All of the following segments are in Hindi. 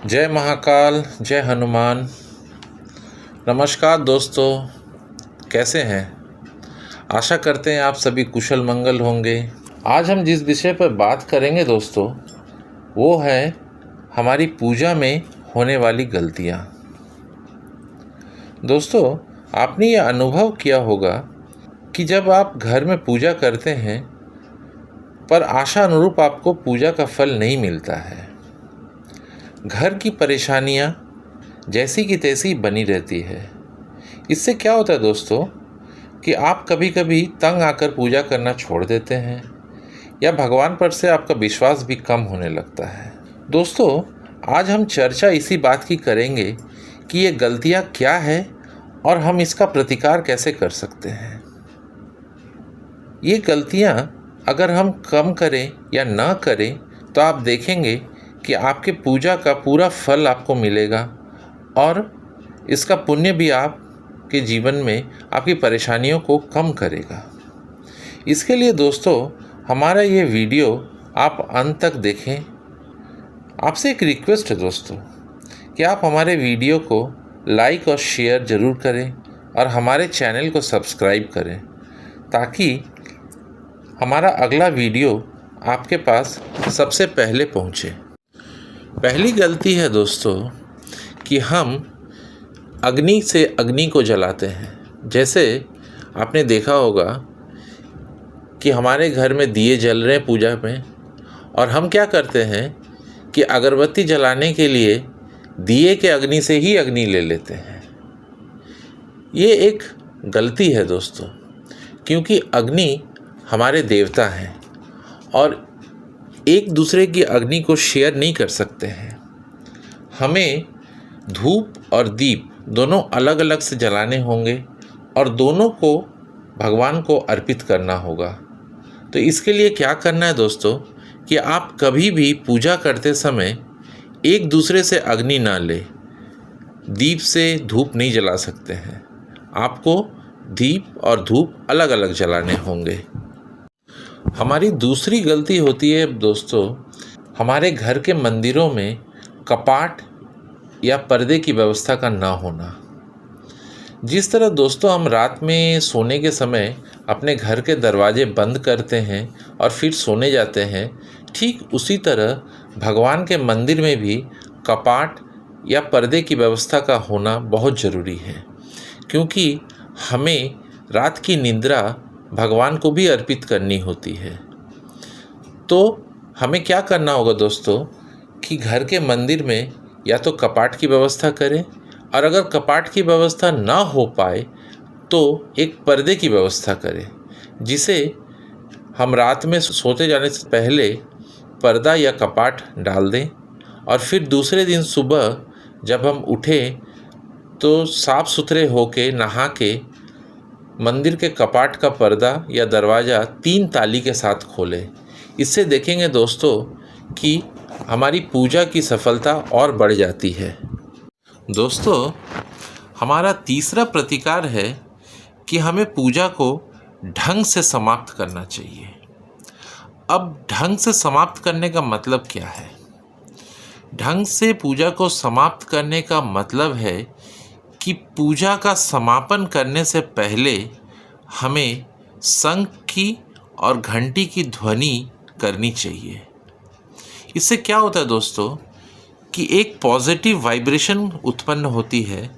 जय महाकाल, जय हनुमान। नमस्कार दोस्तों, कैसे हैं? आशा करते हैं आप सभी कुशल मंगल होंगे। आज हम जिस विषय पर बात करेंगे दोस्तों, वो है हमारी पूजा में होने वाली गलतियाँ। दोस्तों, आपने ये अनुभव किया होगा कि जब आप घर में पूजा करते हैं पर आशा अनुरूप आपको पूजा का फल नहीं मिलता है, घर की परेशानियाँ जैसी की तैसी बनी रहती है। इससे क्या होता है दोस्तों कि आप कभी कभी तंग आकर पूजा करना छोड़ देते हैं या भगवान पर से आपका विश्वास भी कम होने लगता है। दोस्तों, आज हम चर्चा इसी बात की करेंगे कि ये गलतियाँ क्या है और हम इसका प्रतिकार कैसे कर सकते हैं। ये गलतियाँ अगर हम कम करें या ना करें तो आप देखेंगे कि आपके पूजा का पूरा फल आपको मिलेगा और इसका पुण्य भी आपके जीवन में आपकी परेशानियों को कम करेगा। इसके लिए दोस्तों, हमारा ये वीडियो आप अंत तक देखें। आपसे एक रिक्वेस्ट है दोस्तों कि आप हमारे वीडियो को लाइक और शेयर ज़रूर करें और हमारे चैनल को सब्सक्राइब करें ताकि हमारा अगला वीडियो आपके पास सबसे पहले पहुँचे। पहली गलती है दोस्तों कि हम अग्नि से अग्नि को जलाते हैं। जैसे आपने देखा होगा कि हमारे घर में दिए जल रहे हैं पूजा में, और हम क्या करते हैं कि अगरबत्ती जलाने के लिए दिए के अग्नि से ही अग्नि ले लेते हैं। ये एक गलती है दोस्तों, क्योंकि अग्नि हमारे देवता हैं और एक दूसरे की अग्नि को शेयर नहीं कर सकते हैं। हमें धूप और दीप दोनों अलग अलग से जलाने होंगे और दोनों को भगवान को अर्पित करना होगा। तो इसके लिए क्या करना है दोस्तों कि आप कभी भी पूजा करते समय एक दूसरे से अग्नि ना ले, दीप से धूप नहीं जला सकते हैं। आपको दीप और धूप अलग अलग जलाने होंगे। हमारी दूसरी गलती होती है दोस्तों, हमारे घर के मंदिरों में कपाट या पर्दे की व्यवस्था का ना होना। जिस तरह दोस्तों हम रात में सोने के समय अपने घर के दरवाजे बंद करते हैं और फिर सोने जाते हैं, ठीक उसी तरह भगवान के मंदिर में भी कपाट या पर्दे की व्यवस्था का होना बहुत ज़रूरी है, क्योंकि हमें रात की निद्रा भगवान को भी अर्पित करनी होती है। तो हमें क्या करना होगा दोस्तों कि घर के मंदिर में या तो कपाट की व्यवस्था करें, और अगर कपाट की व्यवस्था ना हो पाए तो एक पर्दे की व्यवस्था करें, जिसे हम रात में सोते जाने से पहले पर्दा या कपाट डाल दें और फिर दूसरे दिन सुबह जब हम उठें तो साफ़ सुथरे होके नहा के मंदिर के कपाट का पर्दा या दरवाज़ा 3 ताली के साथ खोलें। इससे देखेंगे दोस्तों कि हमारी पूजा की सफलता और बढ़ जाती है। दोस्तों, हमारा तीसरा प्रतिकार है कि हमें पूजा को ढंग से समाप्त करना चाहिए। अब ढंग से समाप्त करने का मतलब क्या है? ढंग से पूजा को समाप्त करने का मतलब है कि पूजा का समापन करने से पहले हमें शंख की और घंटी की ध्वनि करनी चाहिए। इससे क्या होता है दोस्तों कि एक पॉजिटिव वाइब्रेशन उत्पन्न होती है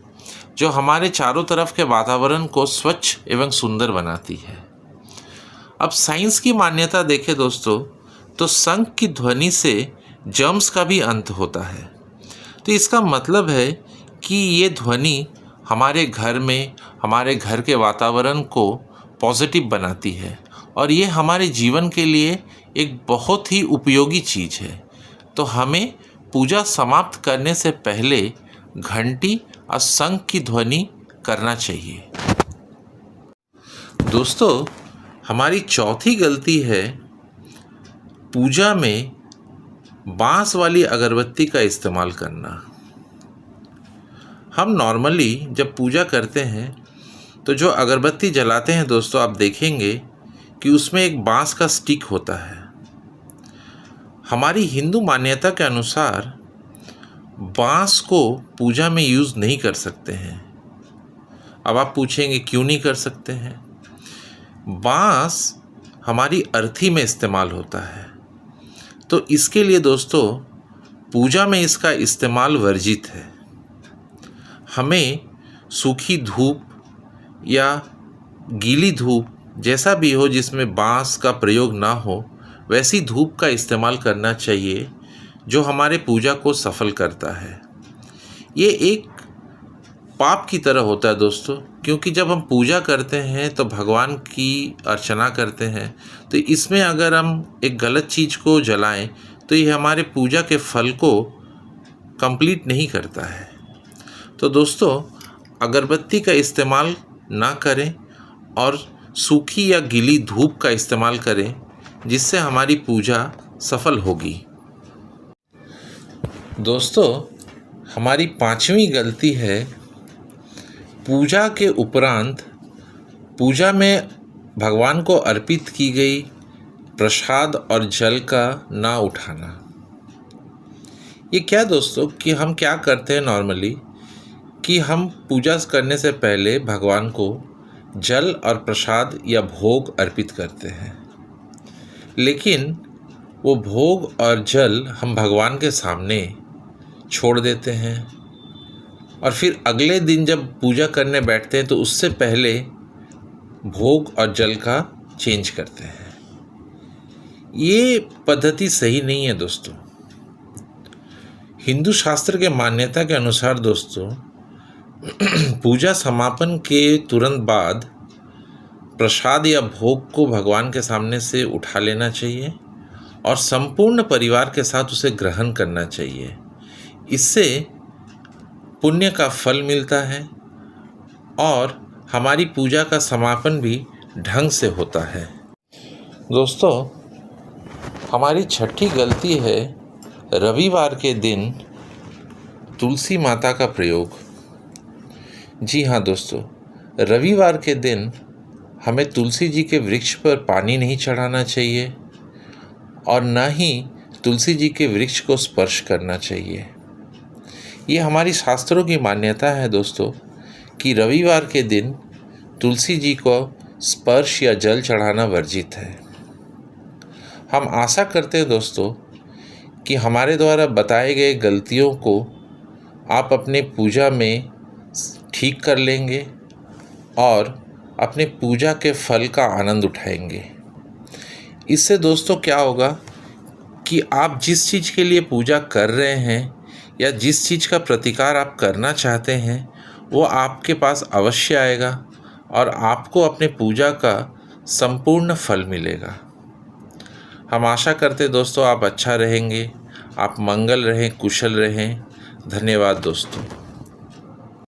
जो हमारे चारों तरफ के वातावरण को स्वच्छ एवं सुंदर बनाती है। अब साइंस की मान्यता देखें दोस्तों तो शंख की ध्वनि से जर्म्स का भी अंत होता है। तो इसका मतलब है कि ये ध्वनि हमारे घर में, हमारे घर के वातावरण को पॉजिटिव बनाती है और ये हमारे जीवन के लिए एक बहुत ही उपयोगी चीज़ है। तो हमें पूजा समाप्त करने से पहले घंटी और शंख की ध्वनि करना चाहिए। दोस्तों, हमारी चौथी गलती है पूजा में बांस वाली अगरबत्ती का इस्तेमाल करना। हम नॉर्मली जब पूजा करते हैं तो जो अगरबत्ती जलाते हैं दोस्तों, आप देखेंगे कि उसमें एक बांस का स्टिक होता है। हमारी हिंदू मान्यता के अनुसार बांस को पूजा में यूज़ नहीं कर सकते हैं। अब आप पूछेंगे क्यों नहीं कर सकते हैं? बांस हमारी अर्थी में इस्तेमाल होता है, तो इसके लिए दोस्तों पूजा में इसका इस्तेमाल वर्जित है। हमें सूखी धूप या गीली धूप, जैसा भी हो जिसमें बांस का प्रयोग ना हो, वैसी धूप का इस्तेमाल करना चाहिए जो हमारे पूजा को सफल करता है। ये एक पाप की तरह होता है दोस्तों, क्योंकि जब हम पूजा करते हैं तो भगवान की अर्चना करते हैं, तो इसमें अगर हम एक गलत चीज़ को जलाएं तो ये हमारे पूजा के फल को कंप्लीट नहीं करता है। तो दोस्तों अगरबत्ती का इस्तेमाल ना करें और सूखी या गीली धूप का इस्तेमाल करें, जिससे हमारी पूजा सफल होगी। दोस्तों हमारी 5वीं गलती है पूजा के उपरांत पूजा में भगवान को अर्पित की गई प्रसाद और जल का ना उठाना। ये क्या दोस्तों कि हम क्या करते हैं नॉर्मली कि हम पूजा करने से पहले भगवान को जल और प्रसाद या भोग अर्पित करते हैं, लेकिन वो भोग और जल हम भगवान के सामने छोड़ देते हैं और फिर अगले दिन जब पूजा करने बैठते हैं तो उससे पहले भोग और जल का चेंज करते हैं। ये पद्धति सही नहीं है दोस्तों। हिंदू शास्त्र के मान्यता के अनुसार दोस्तों पूजा समापन के तुरंत बाद प्रसाद या भोग को भगवान के सामने से उठा लेना चाहिए और संपूर्ण परिवार के साथ उसे ग्रहण करना चाहिए। इससे पुण्य का फल मिलता है और हमारी पूजा का समापन भी ढंग से होता है। दोस्तों हमारी 6ठी गलती है रविवार के दिन तुलसी माता का प्रयोग। जी हाँ दोस्तों, रविवार के दिन हमें तुलसी जी के वृक्ष पर पानी नहीं चढ़ाना चाहिए और ना ही तुलसी जी के वृक्ष को स्पर्श करना चाहिए। ये हमारी शास्त्रों की मान्यता है दोस्तों कि रविवार के दिन तुलसी जी को स्पर्श या जल चढ़ाना वर्जित है। हम आशा करते हैं दोस्तों कि हमारे द्वारा बताए गए गलतियों को आप अपने पूजा में ठीक कर लेंगे और अपने पूजा के फल का आनंद उठाएंगे। इससे दोस्तों क्या होगा कि आप जिस चीज़ के लिए पूजा कर रहे हैं या जिस चीज़ का प्रतिकार आप करना चाहते हैं वो आपके पास अवश्य आएगा और आपको अपने पूजा का संपूर्ण फल मिलेगा। हम आशा करते दोस्तों आप अच्छा रहेंगे, आप मंगल रहें, कुशल रहें। धन्यवाद दोस्तों।